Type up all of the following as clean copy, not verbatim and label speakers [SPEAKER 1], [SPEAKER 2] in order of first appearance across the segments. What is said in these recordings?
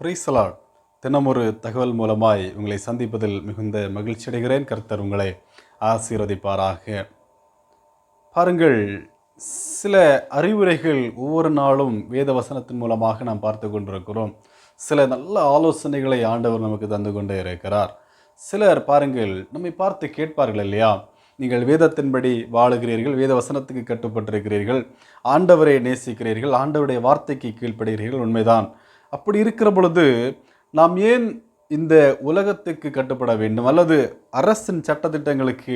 [SPEAKER 1] Praise the Lord. தினம் ஒரு தகவல் மூலமாய் உங்களை சந்திப்பதில் மிகுந்த மகிழ்ச்சி அடைகிறேன். கர்த்தர் உங்களை ஆசீர்வதிப்பாராக. பாருங்கள், சில அறிவுரைகள் ஒவ்வொரு நாளும் வேத வசனத்தின் மூலமாக நாம் பார்த்து கொண்டிருக்கிறோம். சில நல்ல ஆலோசனைகளை ஆண்டவர் நமக்கு தந்து கொண்டே இருக்கிறார். சிலர் பாருங்கள், நம்மை பார்த்து கேட்பார்கள் இல்லையா, நீங்கள் வேதத்தின்படி வாழுகிறீர்கள், வேத வசனத்துக்கு கட்டுப்பட்டிருக்கிறீர்கள், ஆண்டவரை நேசிக்கிறீர்கள், ஆண்டவருடைய வார்த்தைக்கு கீழ்ப்படுகிறீர்கள், உண்மைதான். அப்படி இருக்கிற பொழுது நாம் ஏன் இந்த உலகத்துக்கு கட்டுப்பட வேண்டும், அல்லது அரசின் சட்டத்திட்டங்களுக்கு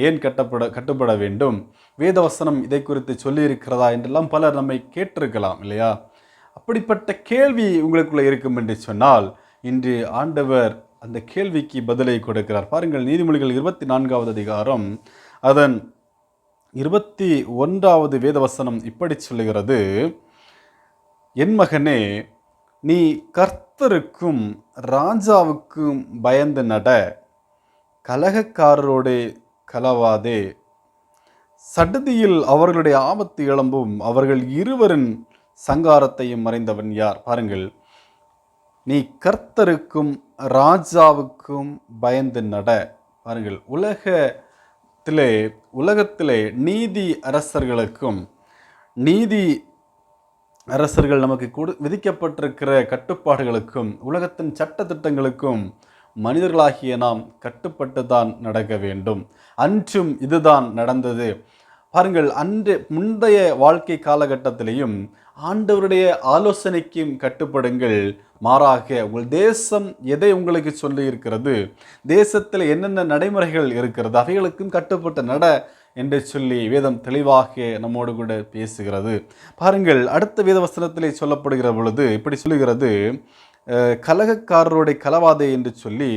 [SPEAKER 1] ஏன் கட்டுப்பட வேண்டும், வேதவசனம் இதை குறித்து சொல்லியிருக்கிறதா என்றெல்லாம் பலர் நம்மை கேட்டிருக்கலாம் இல்லையா? அப்படிப்பட்ட கேள்வி உங்களுக்குள்ள இருக்கும் என்று சொன்னால், இன்று ஆண்டவர் அந்த கேள்விக்கு பதிலை கொடுக்கிறார். பாருங்கள், நீதிமொழிகள் 24வது அதிகாரம் அதன் 21வது வேதவசனம் இப்படி சொல்லுகிறது: என் மகனே, நீ கர்த்தருக்கும் ராஜாவுக்கும் பயந்து நட, கலகக்காரரோடு கலவாதே. சடுதியில் அவர்களுடைய ஆபத்து எழும்பும், அவர்கள் இருவரின் சங்காரத்தையும் மறைந்தவன் யார்? பாருங்கள், நீ கர்த்தருக்கும் ராஜாவுக்கும் பயந்து நட. பாருங்கள், உலகத்திலே நீதி அரசர்களுக்கும், நீதி அரசர்கள் நமக்கு விதிக்கப்பட்டிருக்கிற கட்டுப்பாடுகளுக்கும், உலகத்தின் சட்ட திட்டங்களுக்கும் மனிதர்களாகிய நாம் கட்டுப்பட்டு தான் நடக்க வேண்டும். அன்றும் இதுதான் நடந்தது. பாருங்கள், முந்தைய வாழ்க்கை காலகட்டத்திலேயும் ஆண்டவருடைய ஆலோசனைக்கும் கட்டுப்படுங்கள். மாறாக உங்கள் தேசம் எதை உங்களுக்கு சொல்லி இருக்கிறது, தேசத்தில் என்னென்ன நடைமுறைகள் இருக்கிறது, அவைகளுக்கும் கட்டுப்பட்டு நட என்று சொல்லி வேதம் தெளிவாக நம்மோடு கூட பேசுகிறது. பாருங்கள், அடுத்த வேத வசனத்திலே சொல்லப்படுகிற பொழுது இப்படி சொல்லுகிறது: கலகக்காரருடைய கலவாதே என்று சொல்லி,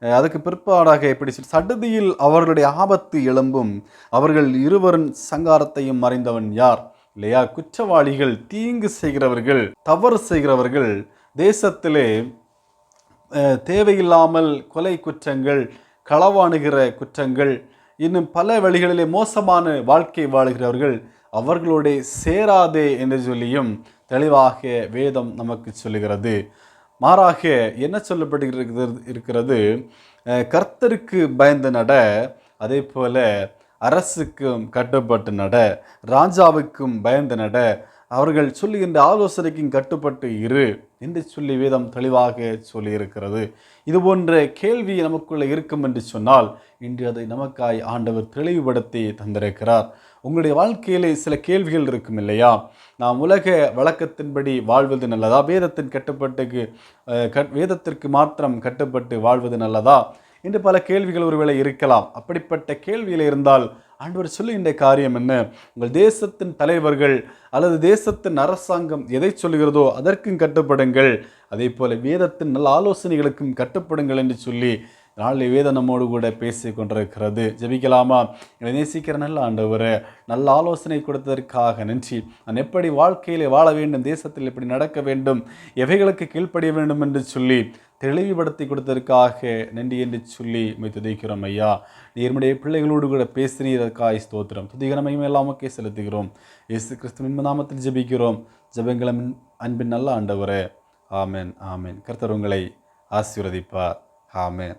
[SPEAKER 1] அதுக்கு பிற்பாடாக இப்படி சடுதியில் அவர்களுடைய ஆபத்து எழும்பும், அவர்கள் இருவரின் சங்காரத்தையும் மறைந்தவன் யார்? இல்லையா? குற்றவாளிகள், தீங்கு செய்கிறவர்கள், தவறு செய்கிறவர்கள், தேசத்திலே தேவையில்லாமல் கொலை குற்றங்கள், களவாணுகிற குற்றங்கள், இன்னும் பல வழிகளிலே மோசமான வாழ்க்கை வாழ்கிறவர்கள் அவர்களோட சேராதே என்று சொல்லியும் தெளிவாக வேதம் நமக்கு சொல்லுகிறது. மாறாக என்ன சொல்லப்பட்டிருக்கிறது? கர்த்தருக்கு பயந்து நட, அதே போல அரசுக்கும் கட்டுப்பட்டு நட, ராஜாவுக்கும் பயந்து நட, அவர்கள் சொல்லுகின்ற ஆலோசனைக்கும் கட்டுப்பட்டு இரு என்று சொல்லி வேதம் தெளிவாக சொல்லியிருக்கிறது. இது போன்ற கேள்வி நமக்குள்ள இருக்கும் என்று சொன்னால், இன்று அதை நமக்காய் ஆண்டவர் தெளிவுபடுத்தி தந்திருக்கிறார். உங்களுடைய வாழ்க்கையிலே சில கேள்விகள் இருக்கும் இல்லையா? நாம் உலக வழக்கத்தின்படி வாழ்வது நல்லதா, வேதத்திற்கு மாத்திரம் கட்டுப்பட்டு வாழ்வது நல்லதா என்று பல கேள்விகள் ஒருவேளை இருக்கலாம். அப்படிப்பட்ட கேள்வியில் இருந்தால் ஆண்டவர் சொல்லுகின்ற காரியம் என்ன? உங்கள் தேசத்தின் தலைவர்கள் அல்லது தேசத்தின் அரசாங்கம் எதை சொல்லுகிறதோ அதற்கும் கட்டுப்படுங்கள், அதே போல வேதத்தின் நல்ல ஆலோசனைகளுக்கும் கட்டுப்படுங்கள் என்று சொல்லி நாளை வேதம் நம்மோடு கூட பேசி கொண்டிருக்கிறது. ஜெபிக்கலாமா? என்னை நேசிக்கிற நல்ல ஆண்டவரே, நல்ல ஆலோசனை கொடுத்ததற்காக நன்றி. நான் எப்படி வாழ்க்கையிலே வாழ வேண்டும், தேசத்தில் எப்படி நடக்க வேண்டும், எவைகளுக்கு கீழ்ப்படிய வேண்டும் என்று சொல்லி தெளிவுபடுத்தி கொடுத்ததற்காக நன்றி என்று சொல்லி துதிக்கிறோம் ஐயா. நீர்முடைய பிள்ளைகளோடு கூட பேசினதற்காக ஸ்தோத்திரம். துதிகரமையும் எல்லாமக்கே செலுத்துகிறோம். இயேசு கிறிஸ்துவின் நாமத்தில் ஜெபிக்கிறோம். ஜெபங்களும் அன்பின் நல்ல ஆண்டவரே. ஆமென், ஆமென். கர்த்தர் உங்களை ஆசீர்வதிப்பார். ஆமென்.